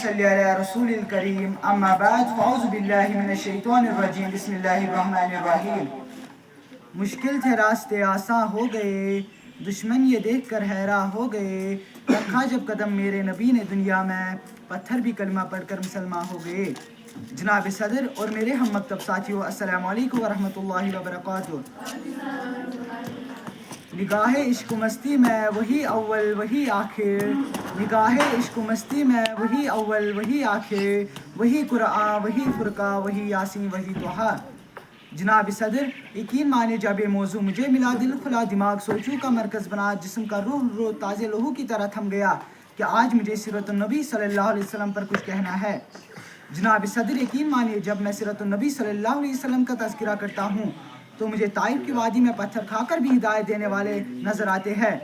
صلی علی رسول الکریم اما بعد فاعوذ باللہ من الشیطان الرجیم بسم اللہ الرحمن الرحیم۔ مشکل تھے راستے آساں ہو گئے، دشمن یہ دیکھ کر حیران ہو گئے، رکھا جب قدم میرے نبی نے دنیا میں، پتھر بھی کلمہ پڑھ کر مسلمان ہو گئے۔ جناب صدر اور میرے ہم مکتب ساتھیوں، السلام علیکم ورحمۃ اللہ وبرکاتہ۔ نگاہ عشق و مستی میں وہی اول وہی آخر، نگاہ عشق و مستی میں وہی اول وہی آخر، وہی قرآن وہی فرقہ وہی یاسین وہی طٰہٰ۔ جناب صدر، یقین مانے جب یہ موضوع مجھے ملا، دل کھلا، دماغ سوچوں کا مرکز بنا، جسم کا روح تازے لہو کی طرح تھم گیا کہ آج مجھے سیرت النبی صلی اللہ علیہ وسلم پر کچھ کہنا ہے۔ جناب صدر، یقین مانیے جب میں سیرت النبی صلی اللہ علیہ وسلم کا تذکرہ کرتا ہوں تو مجھے طائف کی وادی میں پتھر کھا کر بھی ہدایت دینے والے نظر آتے ہیں۔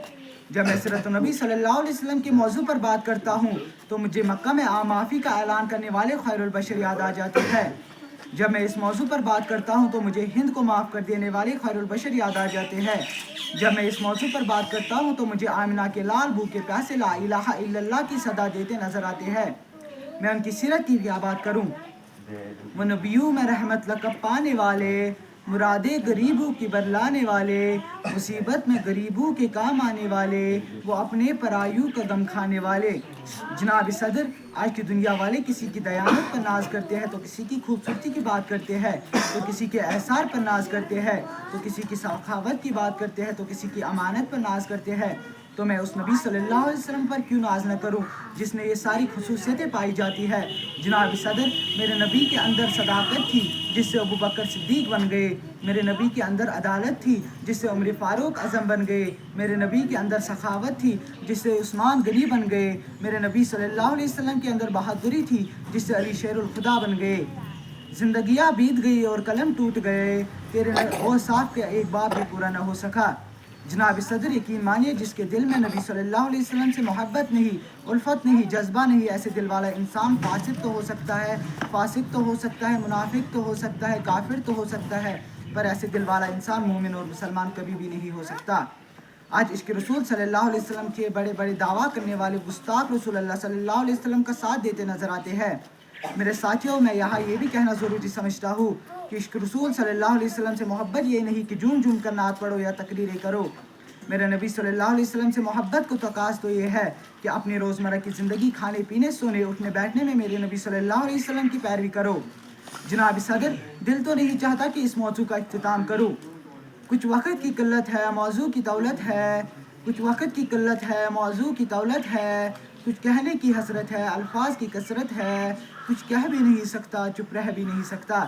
جب میں سیرت النبی صلی اللہ علیہ وسلم کے موضوع پر بات کرتا ہوں تو مجھے مکہ میں عام معافی کا اعلان کرنے والے خیر البشر یاد آ جاتے ہیں۔ جب میں اس موضوع پر بات کرتا ہوں تو مجھے ہند کو معاف کر دینے والے خیر البشر یاد آ جاتے ہیں۔ جب میں اس موضوع پر بات کرتا ہوں تو مجھے آمنہ کے لال بھوکے پیاسے لا الہ الا اللہ کی صدا دیتے نظر آتے ہیں۔ میں ان کی سیرت کی کیا بات کروں؟ وہ نبیوں میں رحمت لقب پانے والے، مرادے غریبوں کی برلانے والے، مصیبت میں غریبوں کے کام آنے والے، وہ اپنے پرایوں کا غم کھانے والے۔ جناب صدر، آج کی دنیا والے کسی کی دیانت پر ناز کرتے ہیں تو کسی کی خوبصورتی کی بات کرتے ہیں، تو کسی کے احسار پر ناز کرتے ہیں، تو کسی کی سخاوت کی بات کرتے ہیں، تو کسی کی امانت پر ناز کرتے ہیں۔ تو میں اس نبی صلی اللہ علیہ وسلم پر کیوں ناز نہ کروں جس نے یہ ساری خصوصیتیں پائی جاتی ہے؟ جناب صدر، میرے نبی کے اندر صداقت تھی جس سے ابو بکر صدیق بن گئے، میرے نبی کے اندر عدالت تھی جس سے عمر فاروق اعظم بن گئے، میرے نبی کے اندر سخاوت تھی جس سے عثمان غنی بن گئے، میرے نبی صلی اللہ علیہ وسلم کے اندر بہادری تھی جس سے علی شیر الخدا بن گئے۔ زندگیاں بیت گئی اور قلم ٹوٹ گئے، تیرے اوصاف کا ایک باب بھی پورا نہ ہو سکا۔ جناب صدر، یقین مانیے جس کے دل میں نبی صلی اللہ علیہ وسلم سے محبت نہیں، الفت نہیں، جذبہ نہیں، ایسے دل والا انسان فاسق تو ہو سکتا ہے، فاسق تو ہو سکتا ہے، منافق تو ہو سکتا ہے، کافر تو ہو سکتا ہے، پر ایسے دل والا انسان مومن اور مسلمان کبھی بھی نہیں ہو سکتا۔ آج عشق رسول صلی اللہ علیہ وسلم کے بڑے بڑے دعویٰ کرنے والے گستاخ رسول اللہ صلی اللہ علیہ وسلم کا ساتھ دیتے نظر آتے ہیں۔ میرے ساتھیوں، میں یہاں یہ بھی کہنا ضروری سمجھتا ہوں کہ عشق رسول صلی اللہ علیہ وسلم سے محبت یہ نہیں کہ جھوم جھوم کر نعت پڑھو یا تقریریں کرو۔ میرے نبی صلی اللہ علیہ وسلم سے محبت کو تقاض تو یہ ہے کہ اپنی روزمرہ کی زندگی، کھانے پینے، سونے اٹھنے بیٹھنے میں میرے نبی صلی اللہ علیہ وسلم کی پیروی کرو۔ جناب صدر، دل تو نہیں چاہتا کہ اس موضوع کا اختتام کروں، کچھ وقت کی قلت ہے، موضوع کی دولت ہے، کچھ وقت کی قلت ہے، موضوع کی دولت ہے، کچھ کہنے کی حسرت ہے، الفاظ کی کثرت ہے، کچھ کہہ بھی نہیں سکتا، چپ رہ بھی نہیں سکتا۔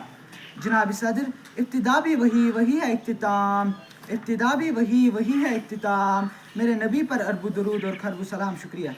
جناب صدر، ابتدا بھی وہی ہے اختتام، ابتدا بھی وہی ہے اختتام، میرے نبی پر ارب و درود اور خرب و سلام۔ شکریہ۔